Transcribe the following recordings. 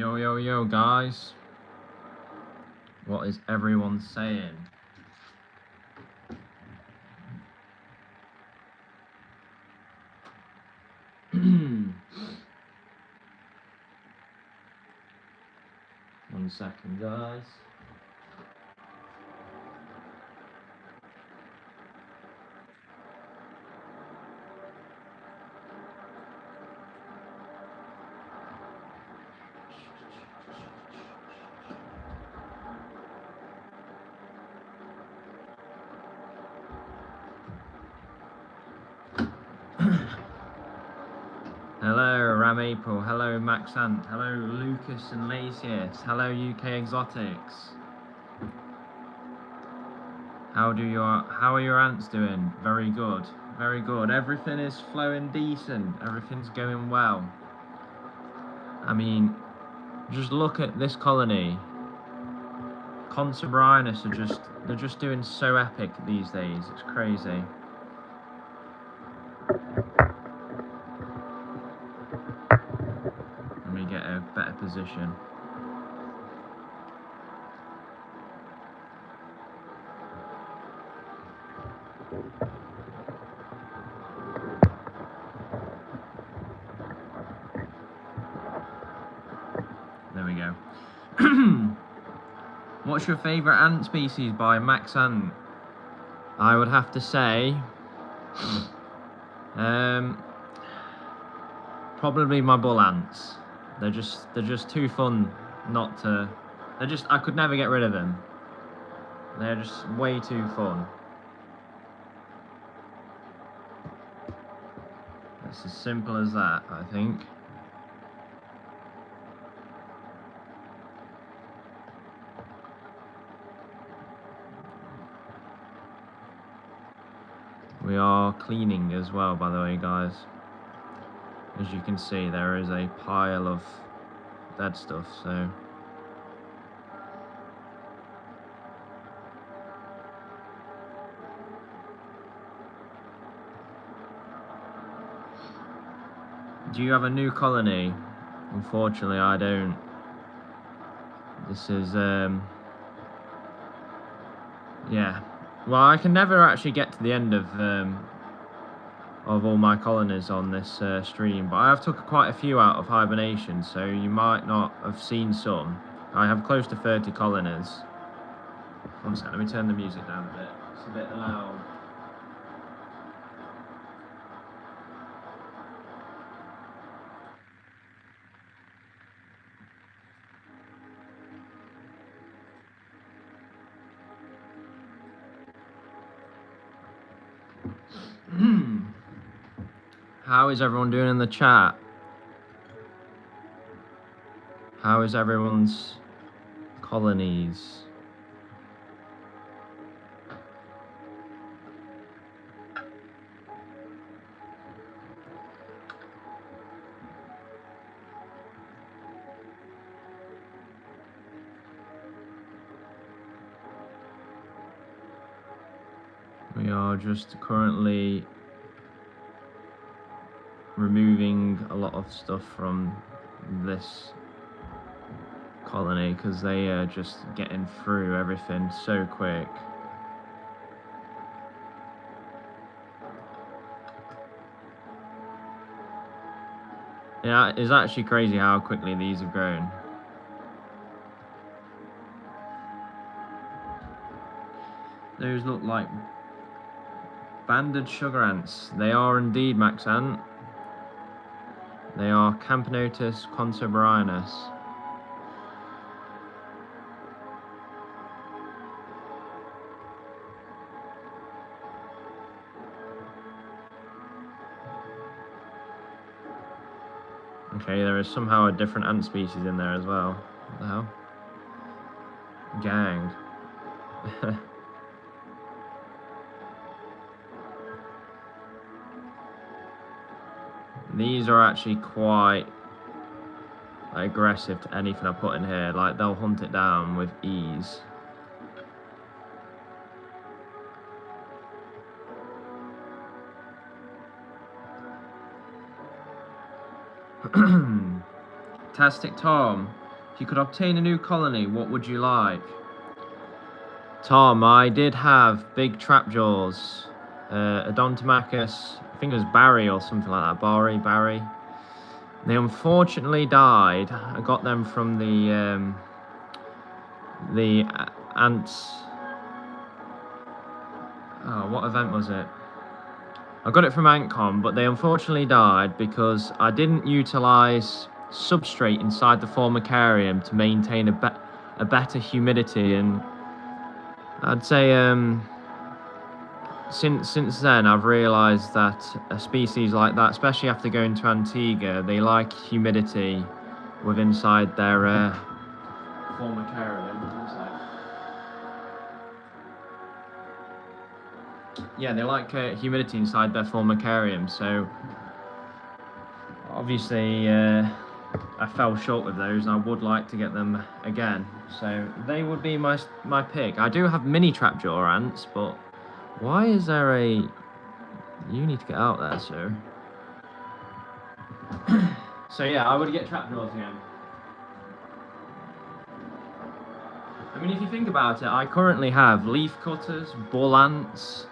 Yo, yo, yo, guys. What is everyone saying? One second, guys. Hello, Ram April. Hello, Max Ant. Hello, Lucas and Lacius. Hello, UK Exotics. How are your ants doing? Very good. Very good. Everything is flowing decent. Everything's going well. I mean, just look at this colony. Consobrinus they're just doing so epic these days. It's crazy. Let me get a better position. There we go. What's your favourite ant species by Max Ant? I would have to say, probably my bull ants. They're just too fun not to. I could never get rid of them. They're just way too fun. It's as simple as that, I think. We are cleaning as well, by the way, guys. As you can see, there is a pile of dead stuff, so... Do you have a new colony? Unfortunately, I don't. This is, yeah. Well, I can never actually get to the end of all my colonies on this stream, but I have took quite a few out of hibernation, so you might not have seen some. I have close to 30 colonies. One second, let me turn the music down a bit. It's a bit loud. How is everyone doing in the chat? How is everyone's colonies? We are just currently removing a lot of stuff from this colony because they are just getting through everything so quick. Yeah, it's actually crazy how quickly these have grown. Those look like banded sugar ants. They are indeed, Max Ant. They are Camponotus consobrinus. Okay, there is somehow a different ant species in there as well. What the hell? Gang. These are actually quite aggressive to anything I put in here. Like, they'll hunt it down with ease. Fantastic Tom. If you could obtain a new colony, what would you like? Tom, I did have big trapjaws. Odontomachus, I think it was Barry or something like that. Barry. They unfortunately died. I got them from the ants. Oh, what event was it? I got it from AntCon, but they unfortunately died because I didn't utilize substrate inside the formicarium to maintain a better humidity, and I'd say since then I've realized that a species like that, especially after going to Antigua, they like humidity within inside their formicarium. Yeah, they like humidity inside their formicarium, so obviously I fell short with those, and I would like to get them again. So they would be my pick. I do have mini trapjaw ants, but why is there a... You need to get out there, sir. So yeah, I would get trapjaws again. I mean, if you think about it, I currently have leaf cutters, bull ants,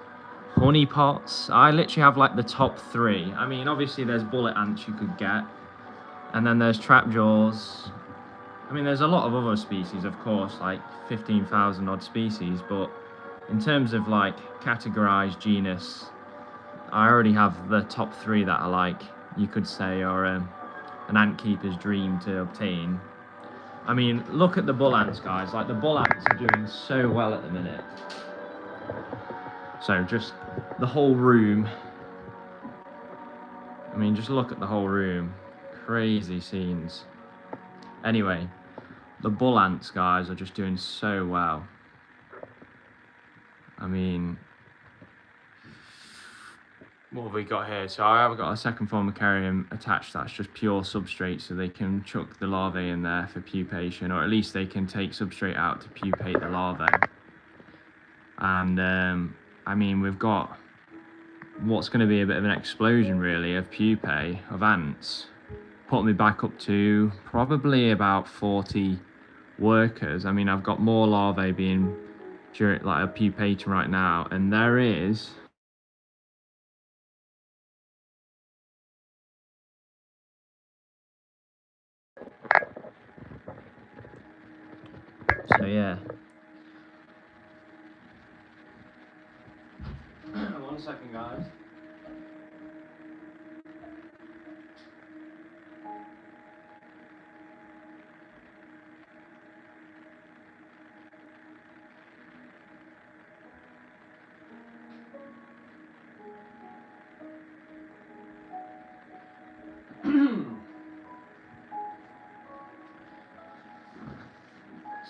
honey pots. I literally have like the top 3. I mean, obviously there's bullet ants you could get, and then there's trapjaws. I mean, there's a lot of other species, of course, like 15,000 odd species, but in terms of like categorized genus, I already have the top 3 that I like, you could say, are an ant keeper's dream to obtain. I mean, look at the bull ants, guys. Like, the bull ants are doing so well at the minute. So just the whole room. I mean, just look at the whole room. Crazy scenes. Anyway, the bull ants, guys, are just doing so well. I mean, what have we got here? So I have got a second formicarium attached that's just pure substrate, so they can chuck the larvae in there for pupation, or at least they can take substrate out to pupate the larvae. And I mean, we've got what's going to be a bit of an explosion, really, of pupae, of ants. Put me back up to probably about 40 workers. I mean, I've got more larvae being like a pupating right now, and there is... So yeah. 1 second, guys.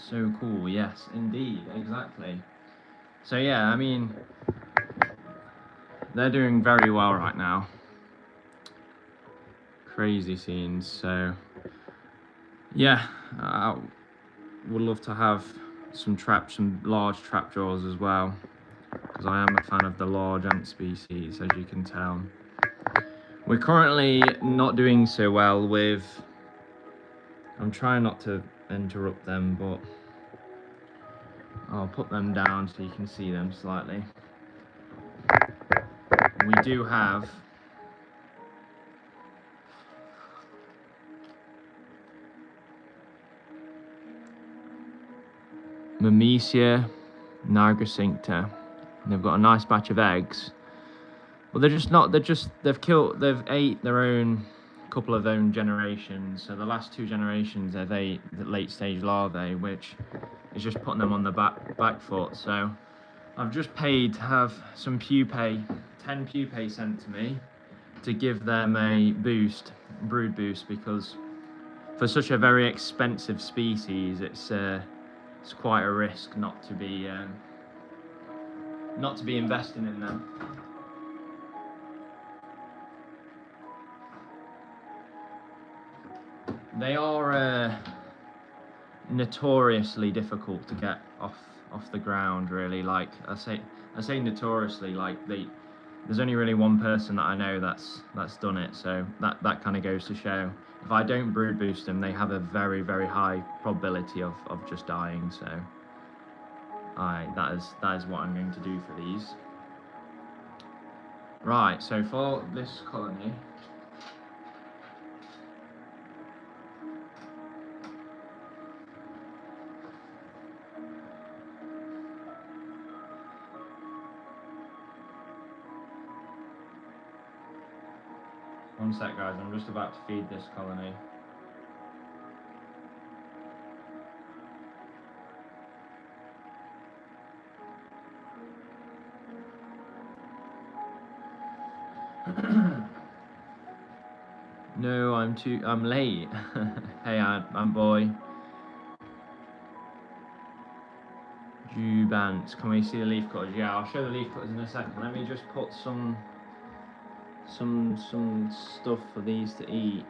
So cool, yes, indeed, exactly. So yeah, I mean, they're doing very well right now. Crazy scenes. So yeah, I would love to have some large trapjaws as well, because I am a fan of the large ant species, as you can tell. We're currently not doing so well with... I'm trying not to interrupt them, but I'll put them down so you can see them slightly. We do have Memecia nigricincta. They've got a nice batch of eggs, but they've ate their own couple of own generations. So the last 2 generations they've ate the late stage larvae, which is just putting them on the back foot. So I've just paid to have some pupae, 10 pupae sent to me to give them a brood boost, because for such a very expensive species, it's quite a risk not to be investing in them. They are notoriously difficult to get off the ground, really. Like I say notoriously, like there's only really one person that I know that's done it, so that kind of goes to show. if I don't brood boost them, they have a very, very high probability of just dying. So that is what I'm going to do for these. Right, so for this colony, one sec guys, I'm just about to feed this colony. No, I'm late. Hey, I'm boy. Jubants, can we see the leaf cutters? Yeah, I'll show the leaf cutters in a second. Let me just put some stuff for these to eat.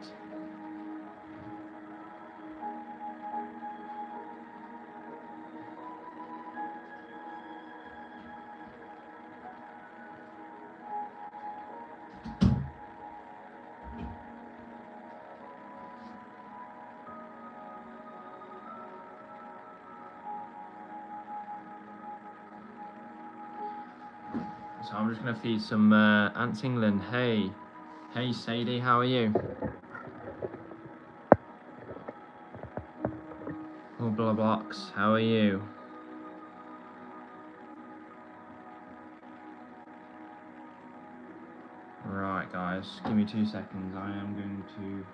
So I'm just going to feed some Ants England. Hey Sadie, how are you? Oh, blah blocks, how are you? Right guys, give me 2 seconds. I am going to...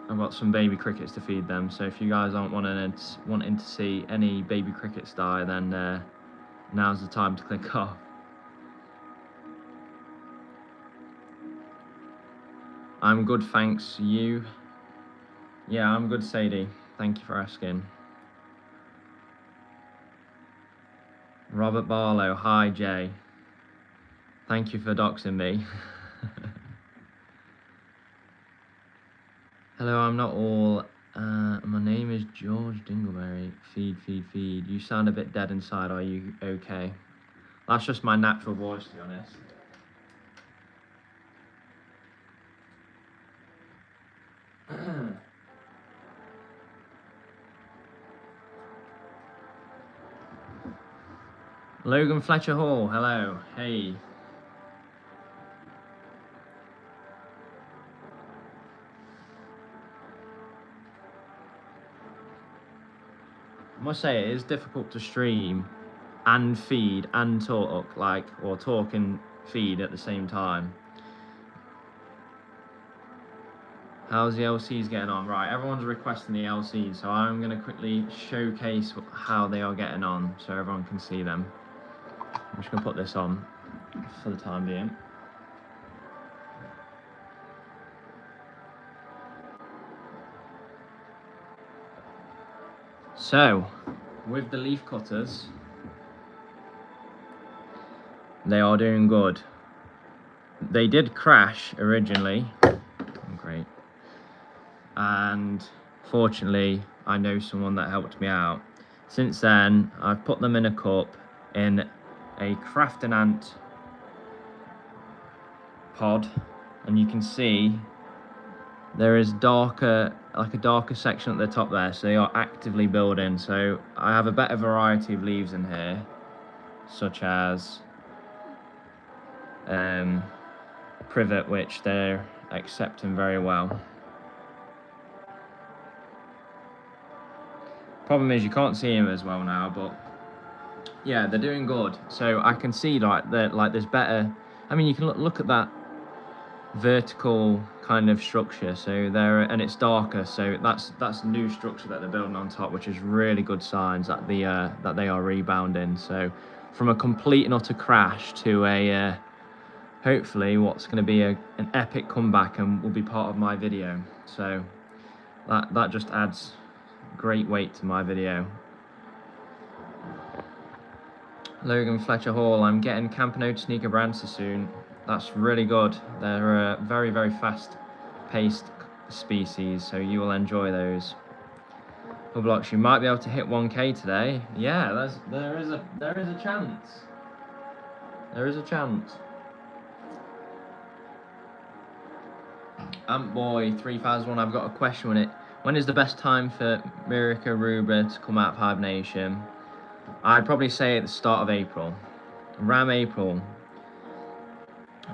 I've got some baby crickets to feed them, so if you guys aren't wanting to see any baby crickets die, then now's the time to click off. I'm good, thanks. You? Yeah, I'm good, Sadie. Thank you for asking. Robert Barlow, hi Jay. Thank you for doxing me. Hello, I'm not all. My name is George Dingleberry. Feed. You sound a bit dead inside. Are you okay? That's just my natural voice, to be honest. Logan Fletcher Hall, hello. Hey. I must say it is difficult to stream and feed and talk, or talk and feed at the same time. How's the LCs getting on? Right, everyone's requesting the LCs, so I'm going to quickly showcase how they are getting on so everyone can see them. I'm just going to put this on for the time being. So, with the leaf cutters, they are doing good. They did crash originally. Great. And fortunately, I know someone that helped me out. Since then, I've put them in a cup in a Craft an Ant pod, and you can see there is darker, like a darker section at the top there, so they are actively building. So I have a better variety of leaves in here, such as privet, which they're accepting very well. Problem is you can't see him as well now, but yeah, they're doing good. So I can see like there's better. I mean, you can look at that vertical kind of structure. So there, and it's darker. So that's new structure that they're building on top, which is really good signs that they are rebounding. So from a complete and utter crash to a hopefully what's going to be an epic comeback and will be part of my video. So that just adds great weight to my video. Logan Fletcher Hall, I'm getting Campanode Sneaker Brancer soon. That's really good. They're a very, very fast paced species, so you will enjoy those. blocks. You might be able to hit 1K today. Yeah, there is a chance. There is a chance. Antboy 3001, I've got a question on it. When is the best time for Miracle Ruba to come out of hibernation? I'd probably say at the start of April. Around April.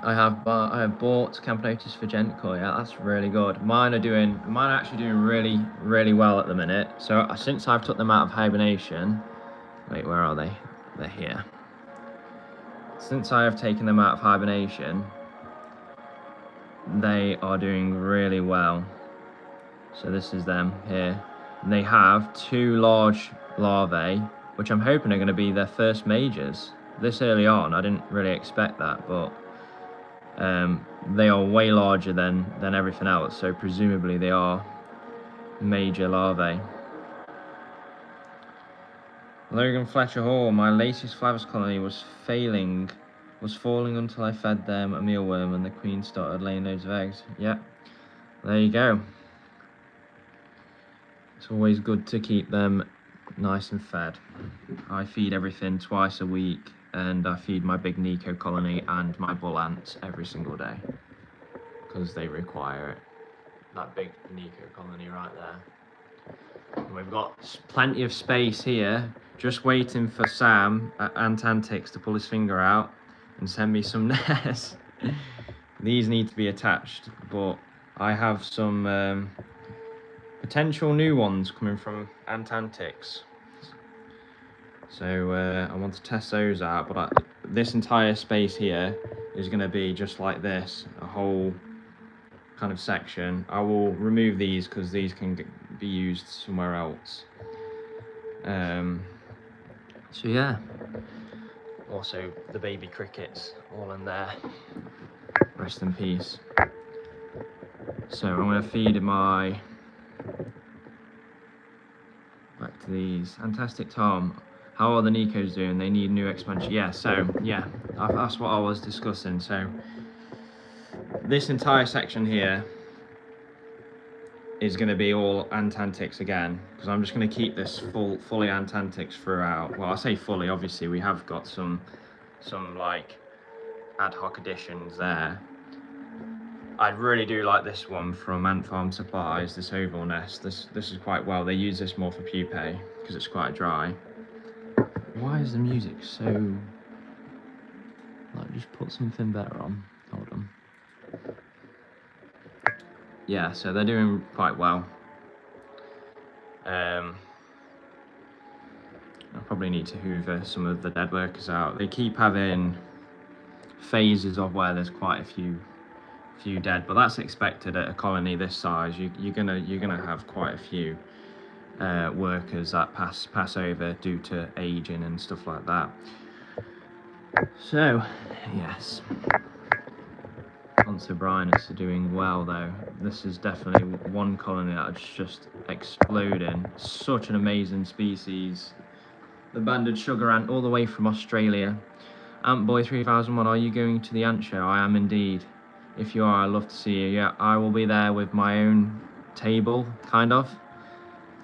I have bought Campanotis for Gentkoi. Yeah, that's really good. Mine are actually doing really well at the minute. So since I've took them out of hibernation, wait, where are they? They're here. Since I have taken them out of hibernation, they are doing really well. So this is them here. And they have 2 large larvae, which I'm hoping are going to be their first majors. This early on, I didn't really expect that, but they are way larger than everything else, so presumably they are major larvae. Logan Fletcher Hall, my latest Flavus colony was falling until I fed them a mealworm and the queen started laying loads of eggs. Yeah, there you go. It's always good to keep them nice and fed. I feed everything twice a week, and I feed my big Nico colony and my bull ants every single day because they require it. That big Nico colony right there. And we've got plenty of space here, just waiting for Sam at AntFlix to pull his finger out and send me some nests. These need to be attached, but I have some potential new ones coming from AntFlix. So I want to test those out, but this entire space here is going to be just like this, a whole kind of section. I will remove these because these can be used somewhere else. So yeah, also the baby crickets all in there, rest in peace. So I'm going to feed my, back to these. Fantastic Tom. How are the Nicos doing? They need new expansion. Yeah, so, yeah, that's what I was discussing. So, this entire section here is going to be all AntFlix again, because I'm just going to keep this fully AntFlix throughout. Well, I say fully, obviously, we have got some like, ad hoc additions there. I really do like this one from Ant Farm Supplies, this oval nest. This is quite well. They use this more for pupae, because it's quite dry. Why is the music so... Like, just put something better on. Hold on. Yeah, so they're doing quite well. I probably need to hoover some of the dead workers out. They keep having phases of where there's quite a few dead, but that's expected at a colony this size. You're gonna have quite a few workers that pass over due to aging and stuff like that. So yes, Onsobrinus are doing well though. This is definitely one colony that's just exploding. Such an amazing species. The banded sugar ant all the way from Australia. Antboy 3001, are you going to the ant show? I am indeed. If you are, I'd love to see you. Yeah, I will be there with my own table, kind of.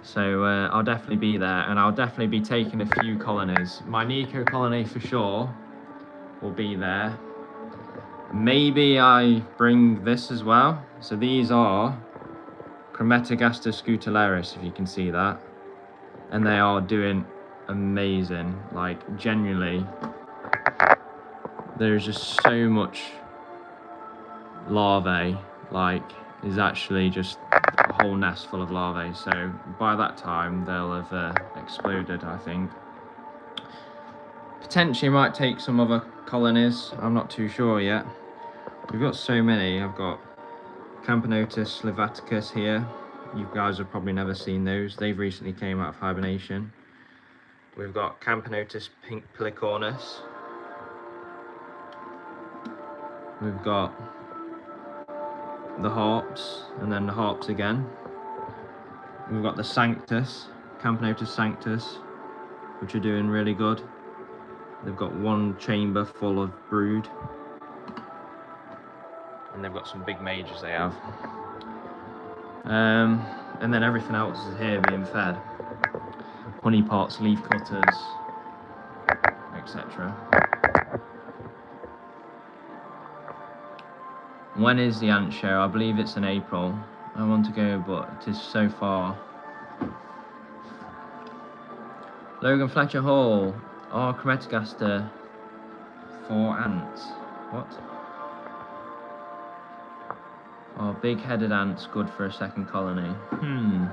So I'll definitely be there, and I'll definitely be taking a few colonies. My Nico colony for sure will be there. Maybe I bring this as well. So these are Chromatogastor scutularis, if you can see that. And they are doing amazing. Like, genuinely, there's just so much larvae. Like, is actually just a whole nest full of larvae. So by that time, they'll have exploded, I think. Potentially might take some other colonies. I'm not too sure yet. We've got so many. I've got Campanotis levaticus here. You guys have probably never seen those. They've recently came out of hibernation. We've got Campanotis pink pilicornus. We've got the harps, and then the harps again. We've got the Sanctus, Campanotis sanctus, which are doing really good. They've got one chamber full of brood. And they've got some big majors they have. And then everything else is here being fed. honey pots, leaf cutters, etc. When is the ant show? I believe it's in April. I want to go, but it is so far. Logan Fletcher Hall. Oh, Chromatogaster for ants. What? Oh, big-headed ants, good for a second colony. I'm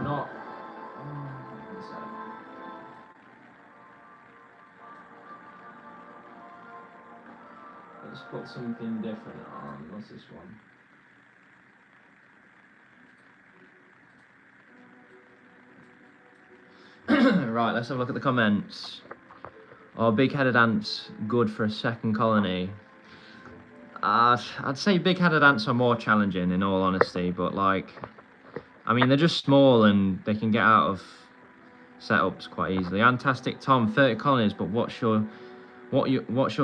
not... Let's put something different on. What's this one? Right, let's have a look at the comments. Oh, big-headed ants, good for a second colony. I'd say big-headed ants are more challenging, in all honesty, but like, I mean, they're just small and they can get out of setups quite easily. Fantastic Tom, 30 colonies, but what's your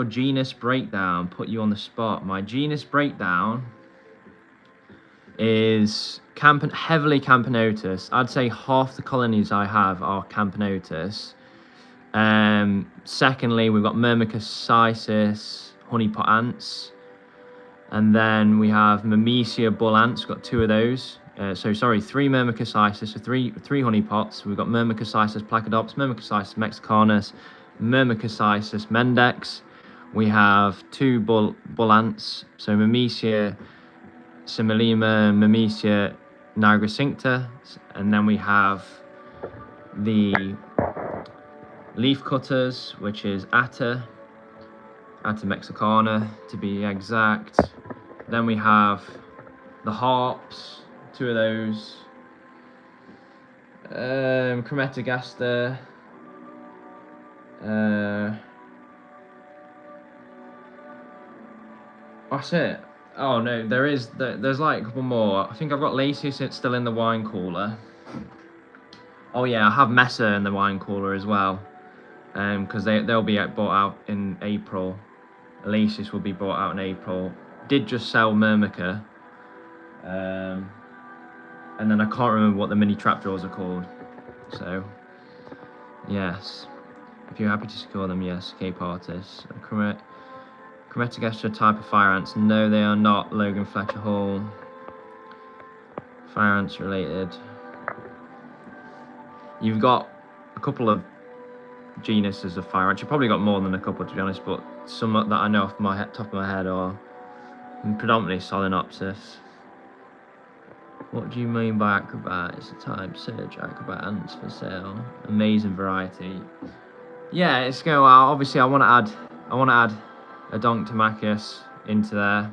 genus breakdown? Put you on the spot. My genus breakdown is heavily Camponotus. I'd say half the colonies I have are Camponotus. Secondly, we've got Myrmecocysis, honeypot ants. And then we have Myrmecia bull ants, got 2 of those. Three Myrmecocysis, so three honeypots. We've got Myrmecocysis placodops, Myrmecocysis mexicanus, Myrmecocysis mendex. We have 2 bull ants, so Myrmecia similima, Myrmecia nigricincta, and then we have the leaf cutters, which is Atta mexicana to be exact. Then we have the harps, 2 of those. Chromatogaster. That's it. Oh no, there's like a couple more. I think I've got Lacey still in the wine cooler. Oh yeah, I have Mesa in the wine cooler as well. Because they'll be bought out in April. Elasis will be bought out in April. Did just sell Myrmica. And then I can't remember what the mini trapjaws are called. So, yes. If you're happy to secure them, yes, Cape Artists. Chromatogaster type of fire ants. No, they are not Logan Fletcher Hall. Fire ants related. You've got a couple of genuses of fire ants. You've probably got more than a couple, to be honest, but some that I know off my top of my head are predominantly Solenopsis. What do you mean by acrobat? It's a type search acrobat ants for sale. Amazing variety. Yeah, it's going well. Obviously, I want to add a Donctomachus into there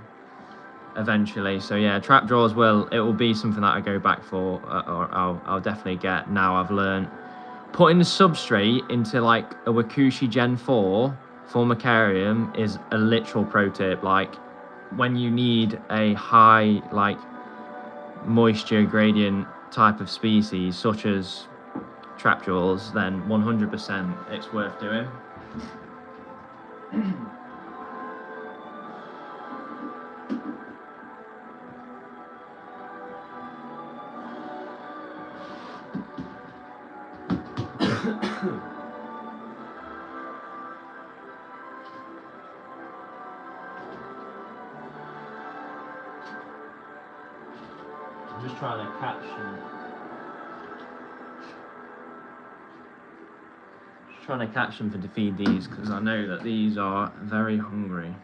eventually. So yeah, trapjaws it will be something that I go back for, or I'll definitely get. Now I've learned putting the substrate into like a Wakushi Gen 4 Formicarium is a literal pro tip. Like when you need a high like moisture gradient type of species such as trapjaws, then 100% it's worth doing. I'm just trying to catch them. Just trying to catch them to feed these because I know that these are very hungry.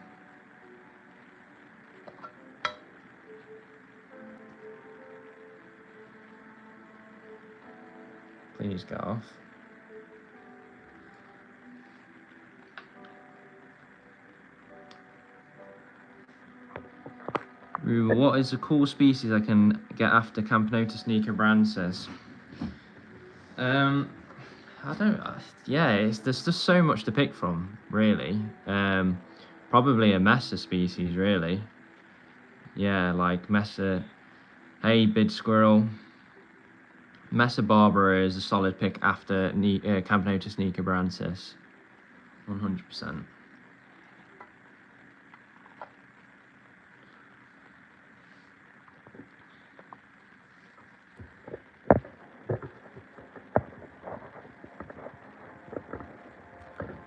Please get off. What is a cool species I can get after Camponotus nicobransis? There's just so much to pick from, really. Probably a Mesa species, really. Yeah, like Mesa, hey, bid squirrel. Mesa barbara is a solid pick after Camponotus nicobransis, 100%.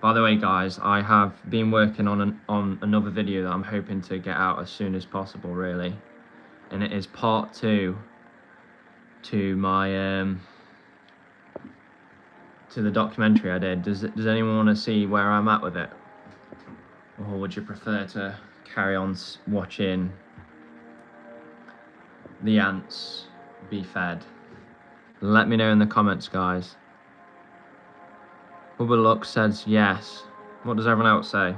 By the way, guys, I have been working on another video that I'm hoping to get out as soon as possible, really, and it is part 2 to my to the documentary I did. Does anyone want to see where I'm at with it, or would you prefer to carry on watching the ants be fed? Let me know in the comments, guys. Bubba Luck says yes. What does everyone else say?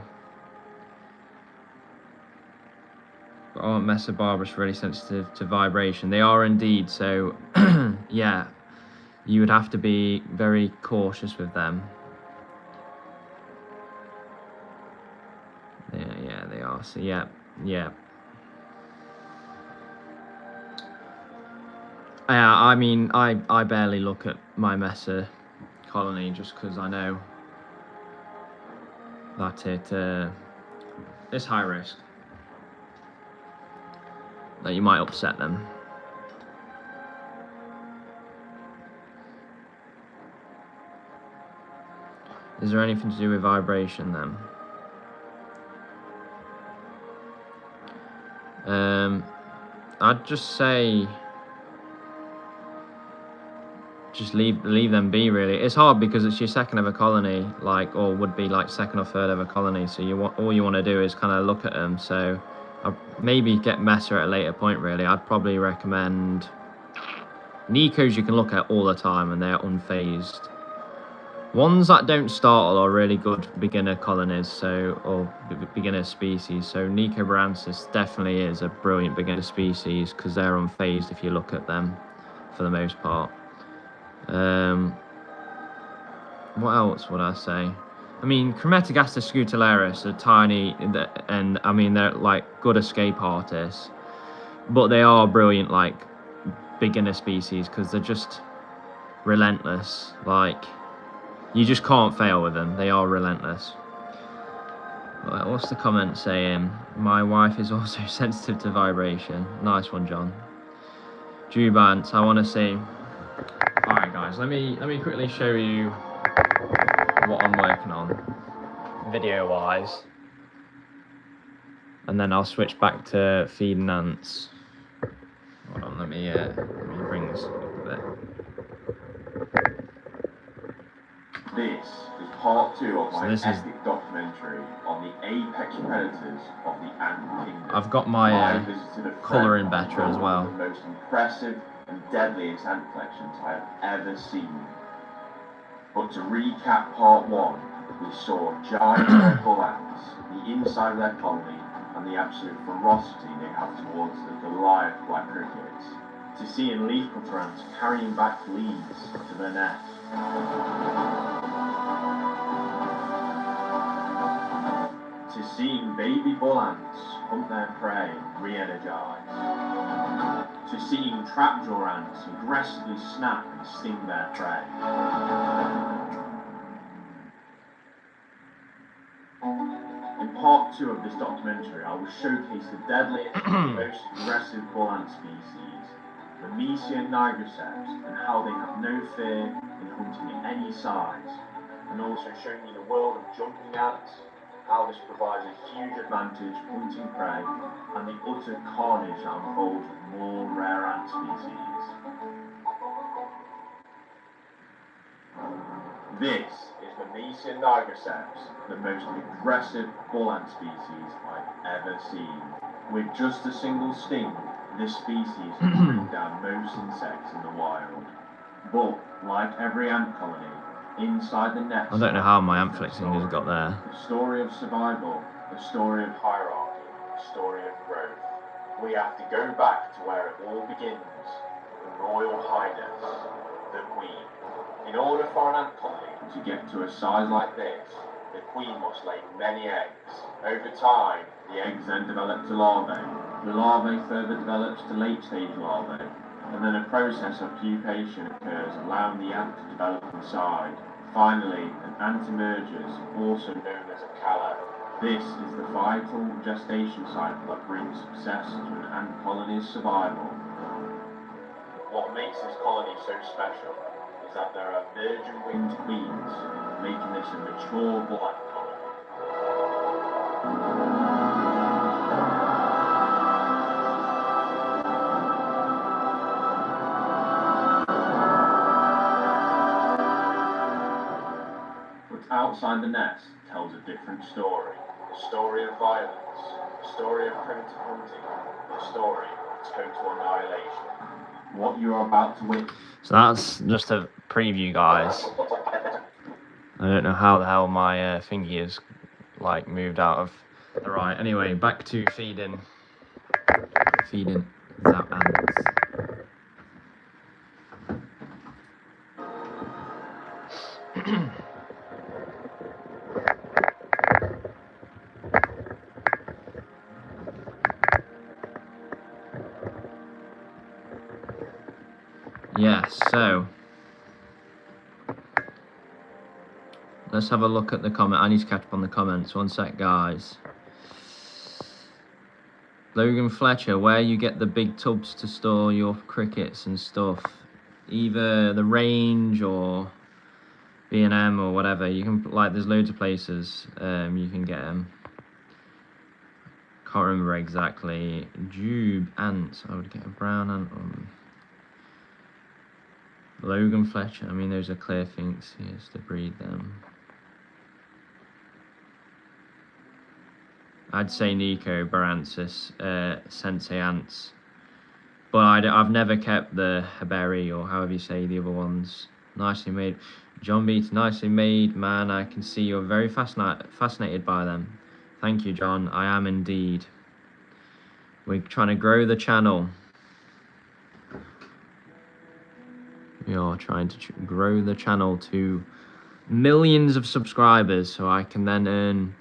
But Aunt Mesa Barber's really sensitive to vibration. They are indeed, so yeah, you would have to be very cautious with them. Yeah, they are. So yeah. I mean, I barely look at my Mesa colony just because I know that it's high risk that you might upset them. Is there anything to do with vibration then? I'd just say just leave them be, really. It's hard because it's your second ever colony, like, or would be like second or third ever colony, so all you want to do is kind of look at them. So I'd maybe get Mesa at a later point, really. I'd probably recommend Nicos you can look at all the time and they're unfazed. Ones that don't startle are really good beginner colonies, or beginner species. So Nicobransis definitely is a brilliant beginner species because they're unfazed if you look at them for the most part. What else would I say? I mean, Chromatogasta scutularis are tiny, and I mean they're like good escape artists, but they are brilliant like beginner species because they're just relentless. Like, you just can't fail with them. They are relentless. Right, what's the comment saying? My wife is also sensitive to vibration. Nice one, John. Jubant, I want to see. Alright guys, let me quickly show you what I'm working on video wise, and then I'll switch back to feeding ants. Hold on, let me bring this up a bit. This is part 2 of my epic documentary on the apex predators of the ant kingdom. I've got my colouring better as well. The most impressive and deadliest ant collections I have ever seen. But to recap part 1, we saw giant red bull ants, the inside of their colony, and the absolute ferocity they have towards the Goliath black crickets. To seeing leafcutter ants carrying back leaves to their nest. To seeing baby bull ants hunt their prey re-energized. To seeing trapjaw ants aggressively snap and sting their prey. In part 2 of this documentary, I will showcase the deadliest and most aggressive bull ant species, the Mesia nigriceps, and how they have no fear in hunting at any size, and also showing you the world of jumping ants, how this provides a huge advantage hunting prey, and the utter carnage that unfolds with more rare ant species. This is the Mesia nigriceps, the most aggressive bull ant species I've ever seen. With just a single sting, this species can bring down most insects in the wild. But, like every ant colony, inside the nest, I don't know how my AntFlix fingers got there. A story of survival, a story of hierarchy, a story of growth. We have to go back to where it all begins, the Royal Highness, the Queen. In order for an ant colony to get to a size like this, the queen must lay many eggs. Over time, the eggs then develop to larvae. The larvae further develops to late-stage larvae, and then a process of pupation occurs, allowing the ant to develop inside. Finally, an ant emerges, also known as a calla. This is the vital gestation cycle that brings success to an ant colony's survival. What makes this colony so special is that there are virgin winged queens, making this a mature bull ant outside the nest tells a different story. A story of violence, a story of primitive hunting, a story of total annihilation. What you're about to witness. So that's just a preview, guys. I don't know how the hell my thingy is like moved out of the right. Anyway, back to feeding zap ants. Yes, so let's have a look at the comment. I need to catch up on the comments. One sec, guys. Logan Fletcher, where you get the big tubs to store your crickets and stuff? Either the range or B&M or whatever. You can, like, there's loads of places you can get them. Can't remember exactly. Jube ants. I would get a brown ant on. Logan Fletcher. I mean, those are clear finks. He has to breed them. I'd say Nico Baransis, Sensei ants. But I've never kept the Haberi or however you say the other ones. Nicely made. John Beat, nicely made, man. I can see you're very fascinated by them. Thank you, John. I am indeed. We're trying to grow the channel. We are trying to grow the channel to millions of subscribers so I can then earn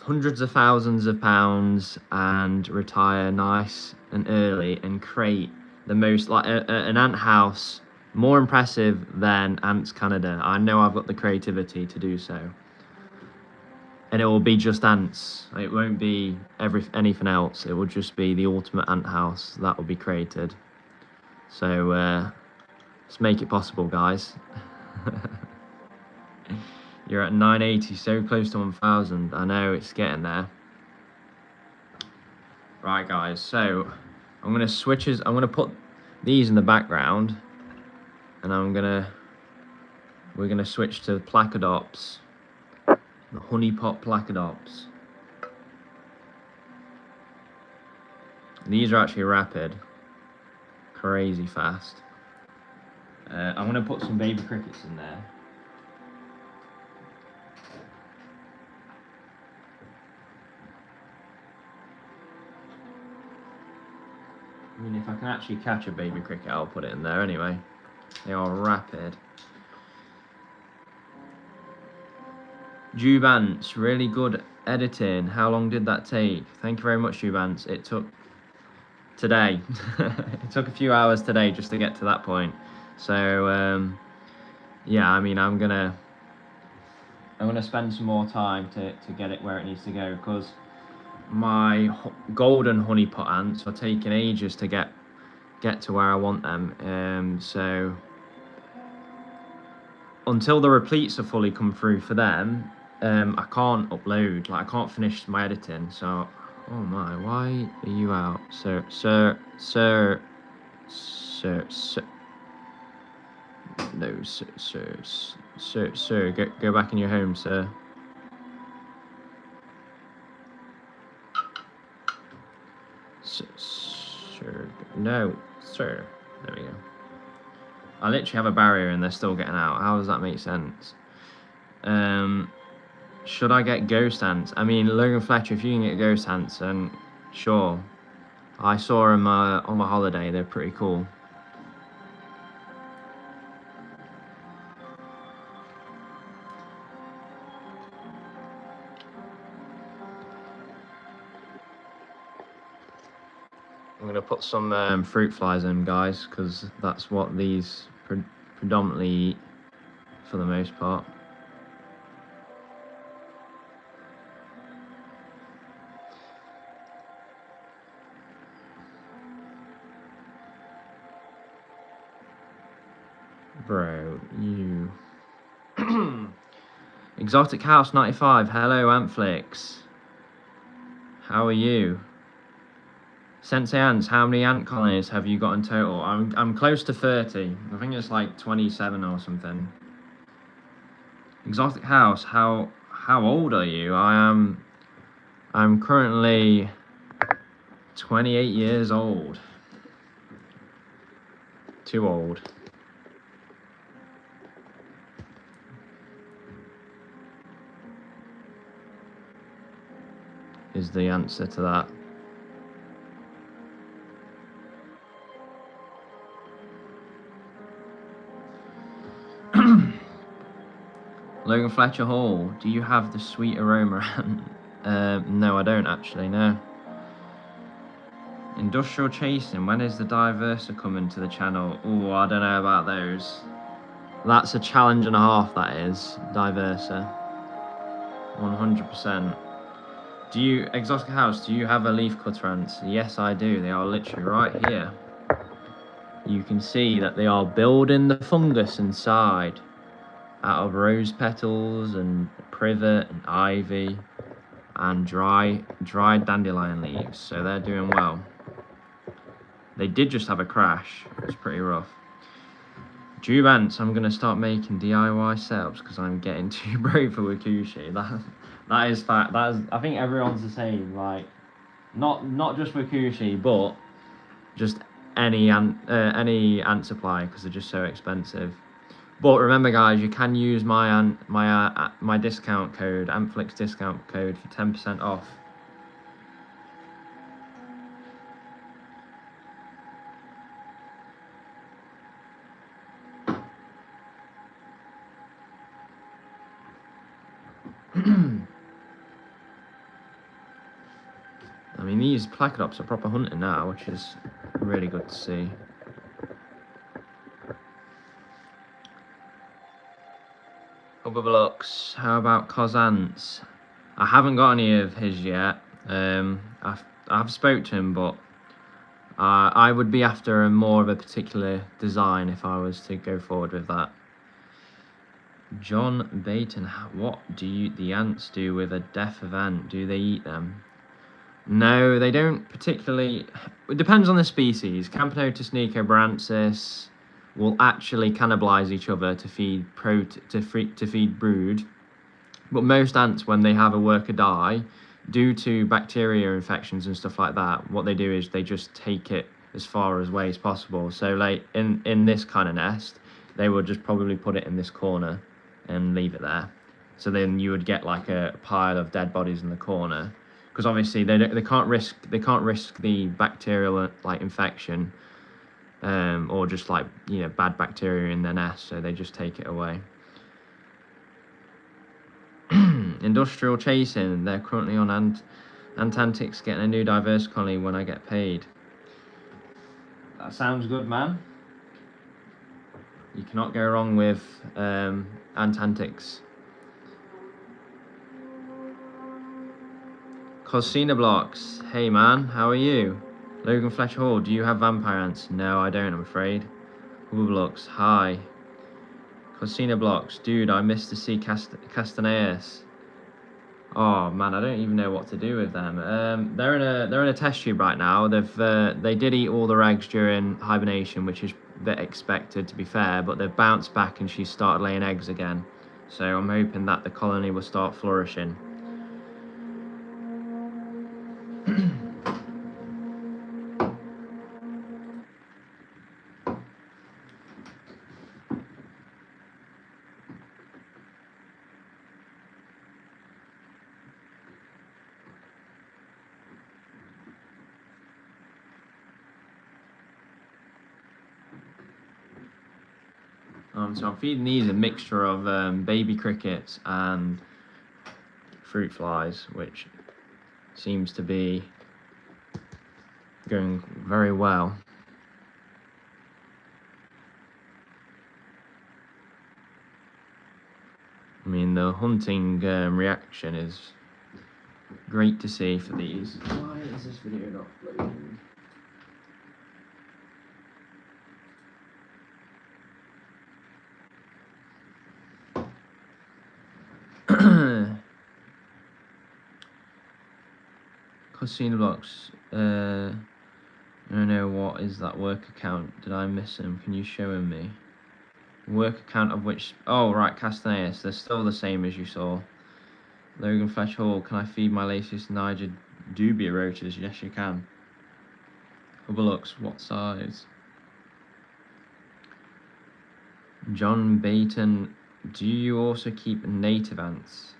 hundreds of thousands of pounds and retire nice and early and create the most, like an ant house more impressive than Ants Canada. I know I've got the creativity to do so. And it will be just ants. It won't be anything else. It will just be the ultimate ant house that will be created. So let's make it possible, guys. You're at 980, so close to 1,000. I know, it's getting there. Right, guys, so I'm going to put these in the background. And we're going to switch to Placodops. The honeypot Placodops. These are actually rapid. Crazy fast. I'm going to put some baby crickets in there. I mean, if I can actually catch a baby cricket, I'll put it in there anyway. They are rapid. Jubance, really good editing. How long did that take? Thank you very much, Jubance. It took today. It took a few hours today just to get to that point. So, yeah, I mean, I'm gonna spend some more time to get it where it needs to go, because my golden honeypot ants are taking ages to get to where I want them. So until the repletes are fully come through for them, I can't upload. Like, I can't finish my editing. So, oh my, why are you out, sir? No, sir, go back in your home, sir. Sir, no, sir. There we go. I literally have a barrier and they're still getting out. How does that make sense? Should I get ghost ants? I mean, Logan Fletcher, if you can get ghost ants, then sure. I saw them on my holiday. They're pretty cool. I'm going to put some fruit flies in, guys, because that's what these predominantly eat for the most part. Bro, you... Exotic House 95, hello AntFlix. How are you? Sensei Ants, how many ant colonies have you got in total? I'm close to 30. I think it's like 27 or something. Exotic House, how old are you? I'm currently 28 years old. Too old. Is the answer to that. Logan Fletcher Hall, do you have the sweet aroma? No, I don't actually, no. Industrial Chasing, when is the Diverser coming to the channel? Oh, I don't know about those. That's a challenge and a half, that is, Diverser. 100%. Do you, Exotic House, do you have a leaf cutter ants? Yes, I do. They are literally right here. You can see that they are building the fungus inside out of rose petals and privet and ivy and dried dandelion leaves. So they're doing well. They did just have a crash. It was pretty rough. Drew Ants, I'm going to start making DIY setups because I'm getting too broke for Wakushi. That is fact. That is, I think everyone's the same. Like, not just Wakushi, but just any ant supply because they're just so expensive. But remember, guys, you can use my discount code, AntFlix discount code, for 10% off. I mean, these Placodops are proper hunting now, which is really good to see. Looks. How about Cosants? I haven't got any of his yet. I've spoke to him, but I would be after a more of a particular design if I was to go forward with that. John Baton, what do the ants do with a death of ant? Do they eat them? No, they don't particularly. It depends on the species. Camponotus nicobransis will actually cannibalize each other to feed brood. But most ants, when they have a worker die, due to bacteria infections and stuff like that, what they do is they just take it as far away as possible. So like in this kind of nest, they would just probably put it in this corner and leave it there. So then you would get like a pile of dead bodies in the corner, because obviously they can't risk the bacterial like infection, or just like, you know, bad bacteria in their nest, so they just take it away. Industrial Chasing, they're currently on AntFlix getting a new diverse colony when I get paid. That sounds good, man. You cannot go wrong with AntFlix. Cosina Blocks, hey man, how are you? Logan Fletcher Hall, do you have vampire ants? No, I don't, I'm afraid. Blocks, hi. Cosina Blocks, dude, I missed the sea castaneus. Oh man, I don't even know what to do with them. They're in a test tube right now. They did eat all their eggs during hibernation, which is expected, to be fair, but they've bounced back and she's started laying eggs again. So I'm hoping that the colony will start flourishing. So I'm feeding these a mixture of baby crickets and fruit flies, which seems to be going very well. I mean, the hunting reaction is great to see for these. Why is this video not loading? Cosina Blocks. I don't know, what is that work account? Did I miss him? Can you show him me? Work account of which... Oh, right, Castaneus. They're still the same as you saw. Logan Fletcher Hall. Can I feed my latest Niger Dubia roaches? Yes, you can. Overlooks. What size? John Bayton. Do you also keep native ants?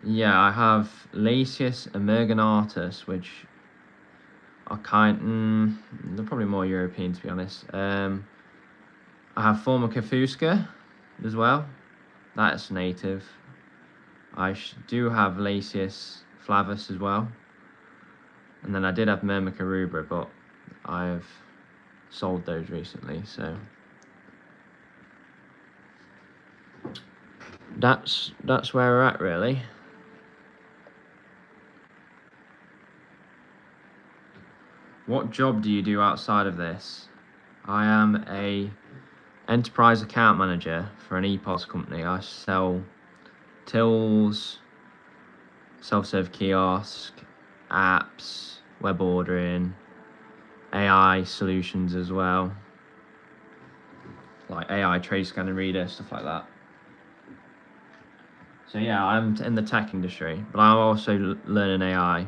Yeah, I have Lasius emerginatus, which are they're probably more European, to be honest. I have Formica fusca as well. That's native. I do have Lasius flavus as well. And then I did have Myrmica rubra, but I've sold those recently, so... That's where we're at, really. What job do you do outside of this? I am a enterprise account manager for an EPOS company. I sell tills, self-serve kiosk, apps, web ordering, AI solutions as well, like AI trade scanner reader, stuff like that. So yeah, I'm in the tech industry, but I'm also learning AI.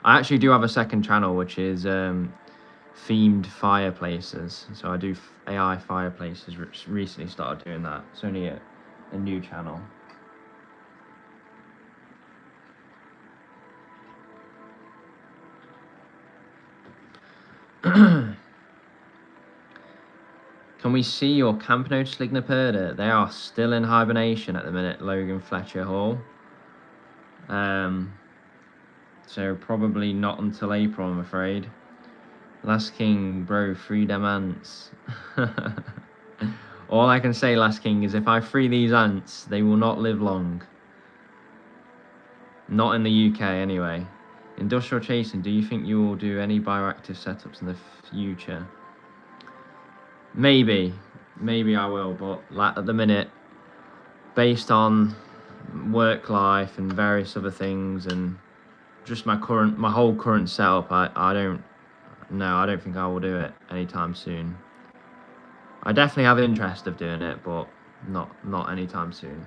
I actually do have a second channel, which is themed fireplaces. So I do AI fireplaces. Recently started doing that. It's only a new channel. Can we see your Campanotus ligniperda? They are still in hibernation at the minute, Logan Fletcher Hall. So probably not until April, I'm afraid. Last King, bro, free them ants. All I can say, Last King, is if I free these ants, they will not live long. Not in the UK, anyway. Industrial chasing, do you think you will do any bioactive setups in the future? Maybe I will, but like at the minute, based on work life and various other things and just my whole current setup, I don't think I will do it anytime soon. I definitely have interest of doing it, but not anytime soon.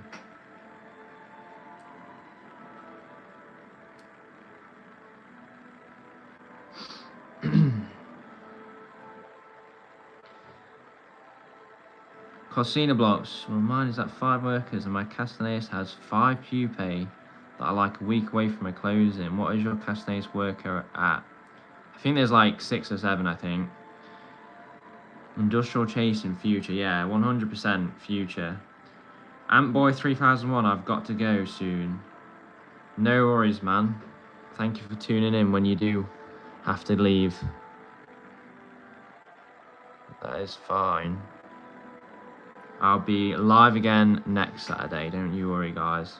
Corsina blocks. Well, mine is at 5 workers, and my Castaneus has 5 pupae that are like a week away from my closing. What is your Castaneus worker at? I think there's like 6 or 7, I think. Industrial chasing, future. Yeah, 100% future. Antboy 3001, I've got to go soon. No worries, man. Thank you for tuning in when you do have to leave. That is fine. I'll be live again next Saturday, don't you worry, guys.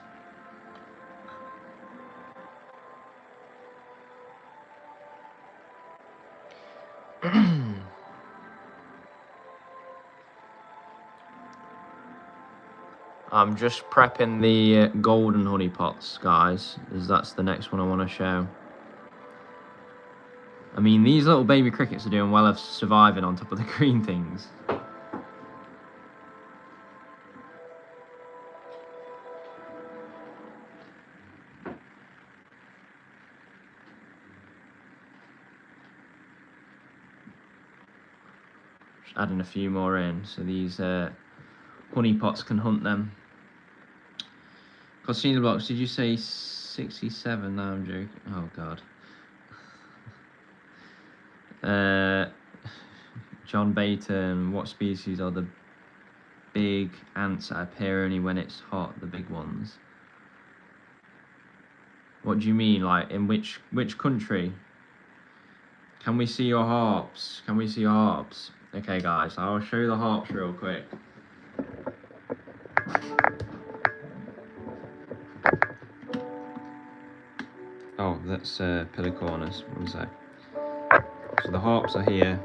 I'm just prepping the golden honey pots, guys, as that's the next one I want to show. I mean, these little baby crickets are doing well of surviving on top of the green things. Just adding a few more in, so these honey pots can hunt them. Costina blocks, did you say 67? No, I'm joking. Oh, God. John Bayton, what species are the big ants that appear only when it's hot, the big ones? What do you mean, like, in which country? Can we see your harps? Can we see your harps? Okay, guys, I'll show you the harps real quick. Oh, that's pillar corners. One sec. So the harps are here.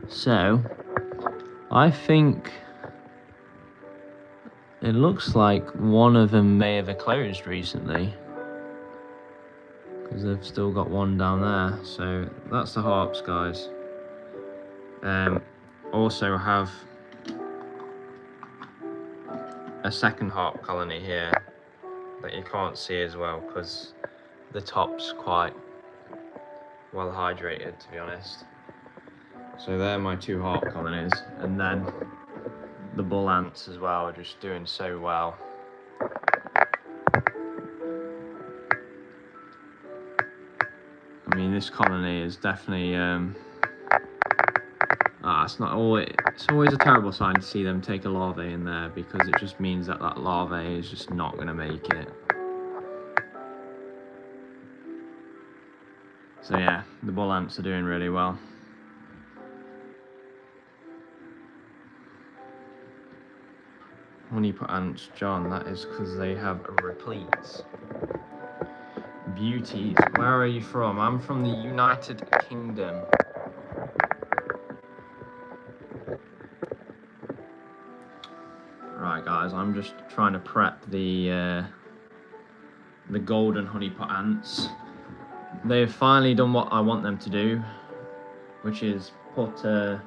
So, I think it looks like one of them may have closed recently. because they've still got one down there. So that's the harps, guys. Also have a second harp colony here that you can't see as well because the top's quite well hydrated, to be honest. So they're my 2 harp colonies, and then the bull ants as well are just doing so well. I mean, this colony is definitely it's always a terrible sign to see them take a larvae in there, because it just means that larvae is just not going to make it. So yeah, the bull ants are doing really well. Honeypot ants, John, that is because they have repletes. Beauties, where are you from? I'm from the United Kingdom. Right, guys, I'm just trying to prep the golden honeypot ants. They've finally done what I want them to do, which is put one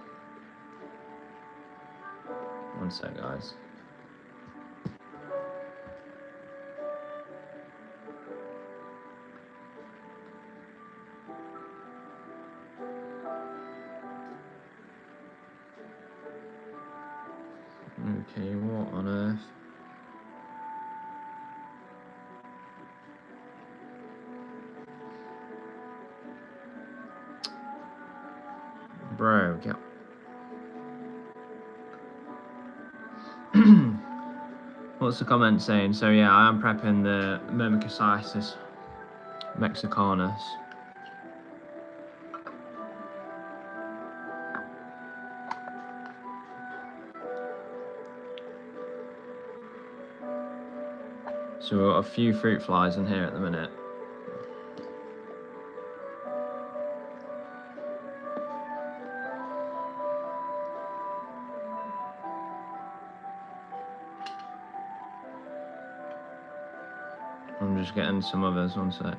sec, guys. Okay, what on earth? Bro, get... What's the comment saying? So yeah, I am prepping the Myrmecocysis mexicanus. So we've got a few fruit flies in here at the minute. I'm just getting some others, one sec.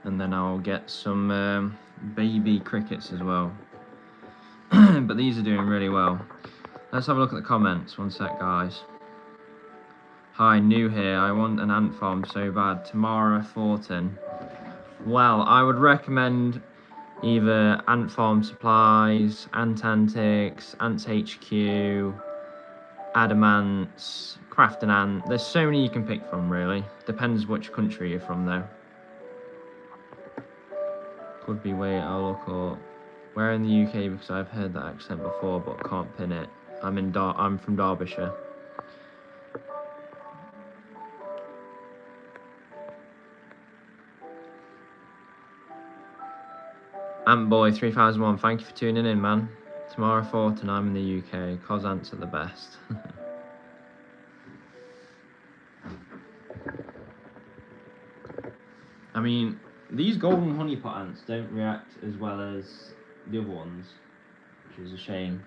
And then I'll get some baby crickets as well. But these are doing really well. Let's have a look at the comments, one sec, guys. Hi, new here. I want an ant farm so bad. Tamara Thornton. Well, I would recommend either Ant Farm Supplies, Antics, Ants HQ, Adamants, Craft and Ant. There's so many you can pick from, really. Depends which country you're from, though. Could be wait, I'll look up. Where in the UK, because I've heard that accent before, but can't pin it. I'm from Derbyshire. Antboy 3001, thank you for tuning in, man. Tamara Thornton, I'm in the UK. Cos ants are the best. I mean, these golden honeypot ants don't react as well as the other ones, which is a shame.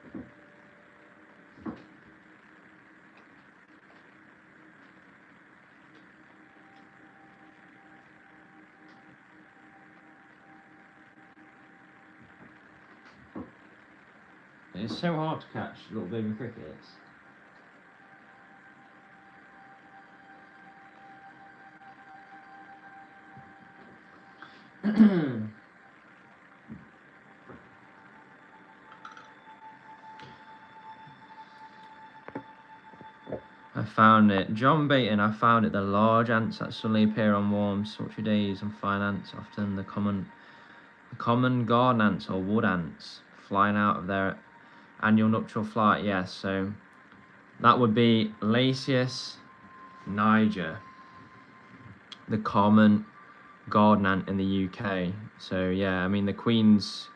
It's so hard to catch little baby crickets. I found it. John Baton, I found it. The large ants that suddenly appear on warm, sultry days and fine ants, often the common garden ants or wood ants, flying out of their annual nuptial flight. Yes, so that would be Lasius niger, the common garden ant in the UK. So yeah, I mean the queens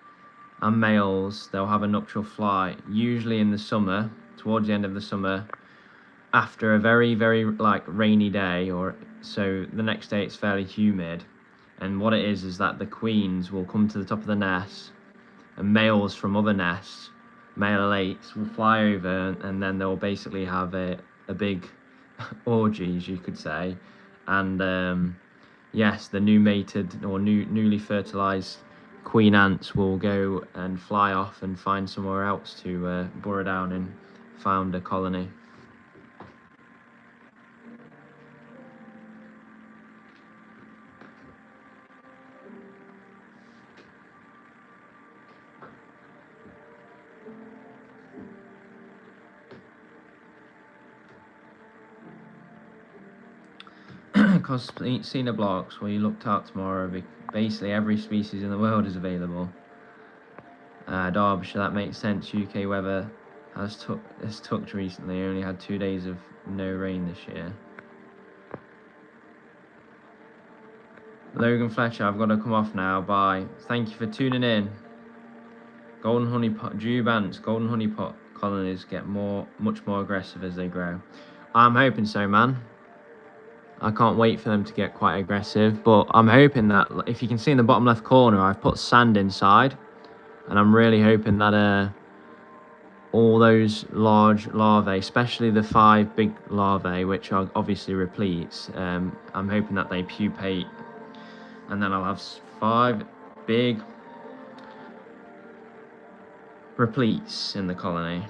and males, they'll have a nuptial flight usually in the summer, towards the end of the summer, after a very, very like rainy day, or so the next day it's fairly humid. And what it is that the queens will come to the top of the nest, and males from other nests, male alates, will fly over, and then they'll basically have a big orgy, as you could say, and yes, the new mated or newly fertilized queen ants will go and fly off and find somewhere else to burrow down and found a colony. Because Cena blocks, well, you looked up tomorrow, basically every species in the world is available. Derbyshire, that makes sense. UK weather has tucked recently, only had 2 days of no rain this year. Logan Fletcher, I've got to come off now. Bye. Thank you for tuning in. Golden honeypot, Jube ants, golden honeypot colonies get much more aggressive as they grow. I'm hoping so, man. I can't wait for them to get quite aggressive, but I'm hoping that, if you can see in the bottom left corner, I've put sand inside, and I'm really hoping that all those large larvae, especially the 5 big larvae, which are obviously repletes, I'm hoping that they pupate, and then I'll have 5 big repletes in the colony.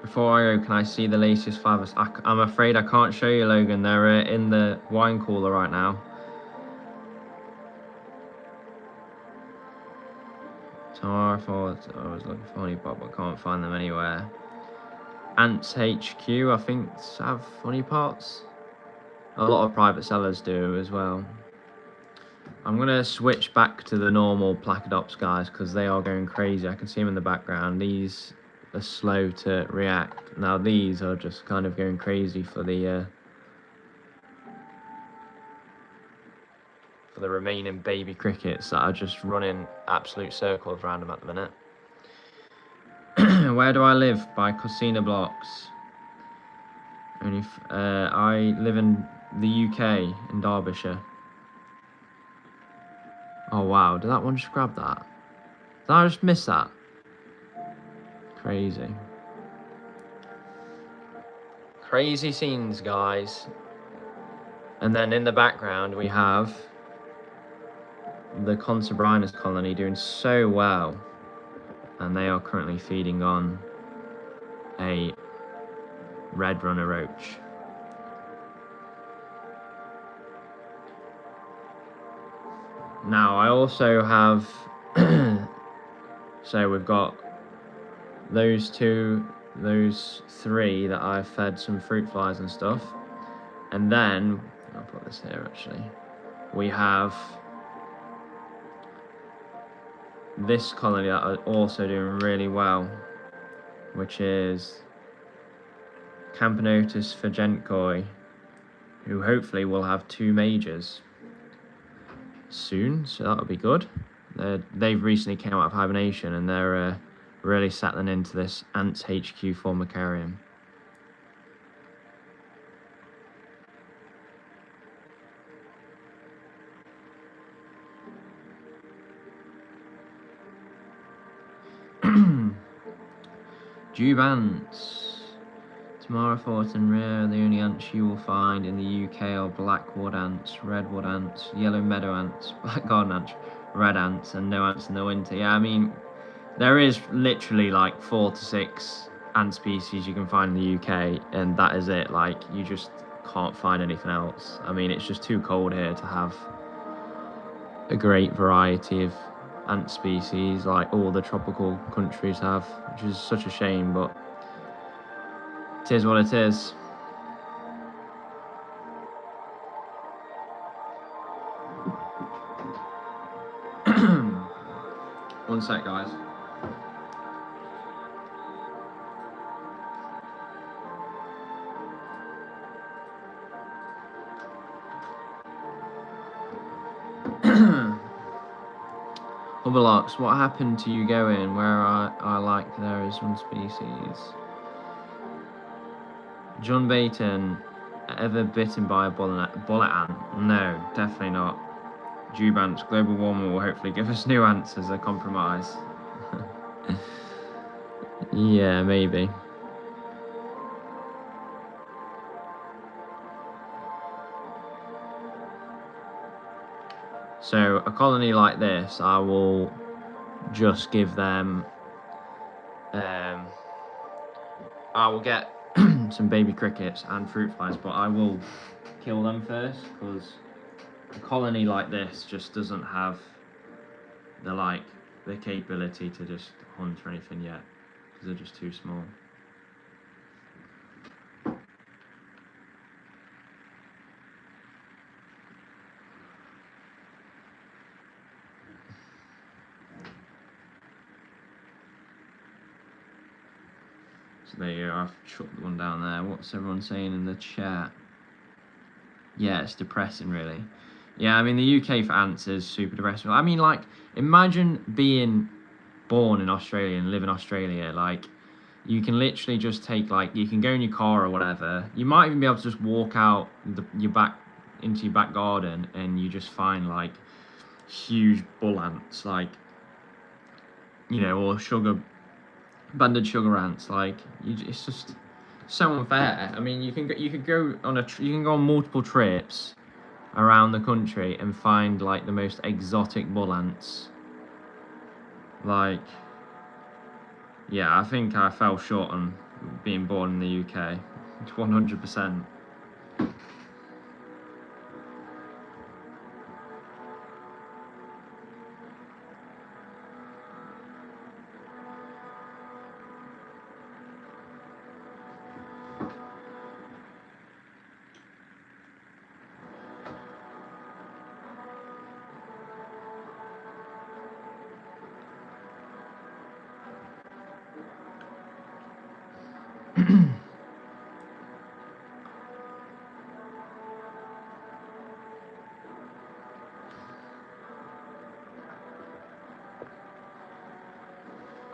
Before I go, can I see the latest fibers? I'm afraid I can't show you, Logan. They're in the wine cooler right now. Tomorrow I thought I was looking for honeypot, but can't find them anywhere. Ants HQ, I think, have honeypots. A lot of private sellers do as well. I'm going to switch back to the normal Placodops guys because they are going crazy. I can see them in the background. These are slow to react. Now these are just kind of going crazy for the remaining baby crickets that are just running absolute circles around them at the minute. Where do I live? By Cosina Blocks. Only I live in the UK, in Derbyshire. Oh wow, did that one just grab that? Did I just miss that? Crazy. Crazy scenes, guys. And then in the background we have the Consabrinus colony doing so well. And they are currently feeding on a red runner roach. Now I also have so we've got those 2, those 3 that I've fed some fruit flies and stuff, and then I'll put this here actually. We have this colony that are also doing really well, which is Camponotus fagenkoi, who hopefully will have 2 majors soon, so that'll be good. They've recently came out of hibernation and they're really settling into this Ants HQ formicarium. Jube ants. Tamara Fort and Rare are the only ants you will find in the UK are blackwood ants, redwood ants, yellow meadow ants, black garden ants, red ants, and no ants in the winter. Yeah, I mean, there is literally like 4 to 6 ant species you can find in the UK, and that is it. Like, you just can't find anything else. I mean, it's just too cold here to have a great variety of ant species like all the tropical countries have, which is such a shame, but it is what it is. One sec, guys. Hubbleox, what happened to you going where I like there is one species? John Baton, ever bitten by a bullet ant? No, definitely not. Jube ants, global warming will hopefully give us new ants as a compromise. Yeah, maybe. So a colony like this, I will just give them. I will get some baby crickets and fruit flies, but I will kill them first because a colony like this just doesn't have the capability to just hunt or anything yet because they're just too small. So there you go, I've chucked one down there. What's everyone saying in the chat? Yeah, it's depressing, really. Yeah, I mean, the UK for ants is super depressing. I mean, like, imagine being born in Australia and live in Australia. Like, you can literally just take, like, you can go in your car or whatever. You might even be able to just walk out into your back garden and you just find, like, huge bull ants, like, you know, or banded sugar ants. Like, it's just so unfair. I mean, you can go on multiple trips around the country and find like the most exotic bull ants. Like, yeah, I think I fell short on being born in the UK. 100%.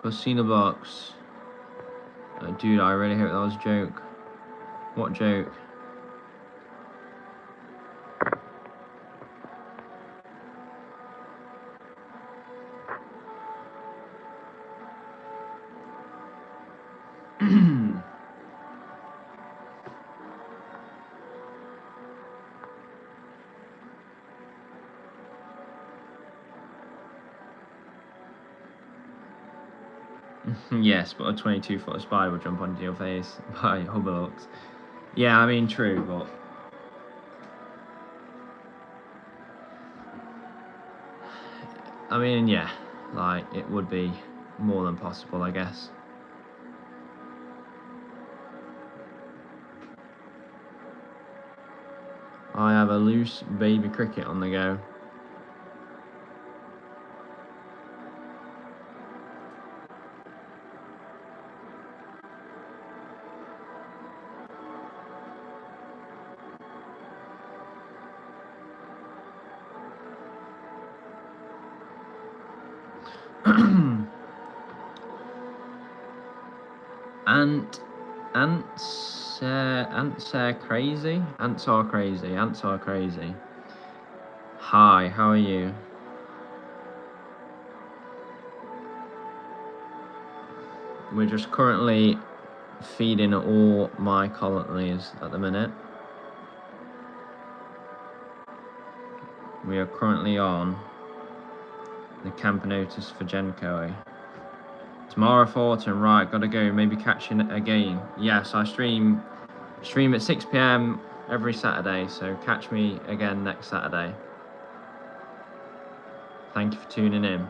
Casino box. Dude, I really hope that was a joke. What joke? Yes, but a 22-foot spider will jump onto your face by Hubbalux. Yeah, I mean, true, but I mean, yeah, like, it would be more than possible, I guess. I have a loose baby cricket on the go. Ants are crazy. Ants are crazy. Ants are crazy. Hi, how are you? We're just currently feeding all my colonies at the minute. We are currently on the Campanotus for Genko. Tomorrow Thornton, right, gotta go, maybe catching it again. Yes, I stream at 6 PM every Saturday, so catch me again next Saturday. Thank you for tuning in.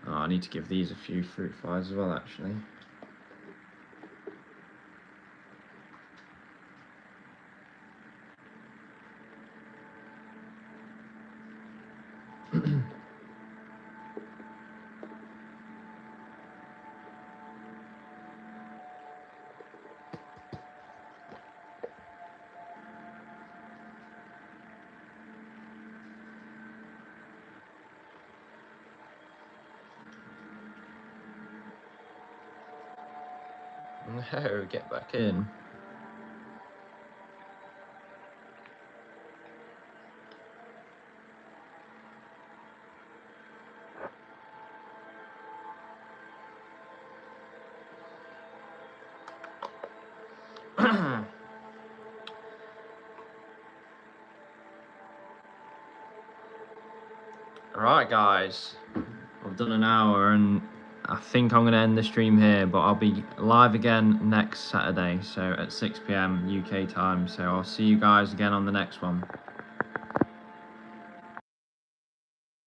Oh, I need to give these a few fruit flies as well, actually. No, get back in. Alright guys, I've done an hour and I think I'm going to end the stream here, but I'll be live again next Saturday, so at 6 PM UK time, so I'll see you guys again on the next one.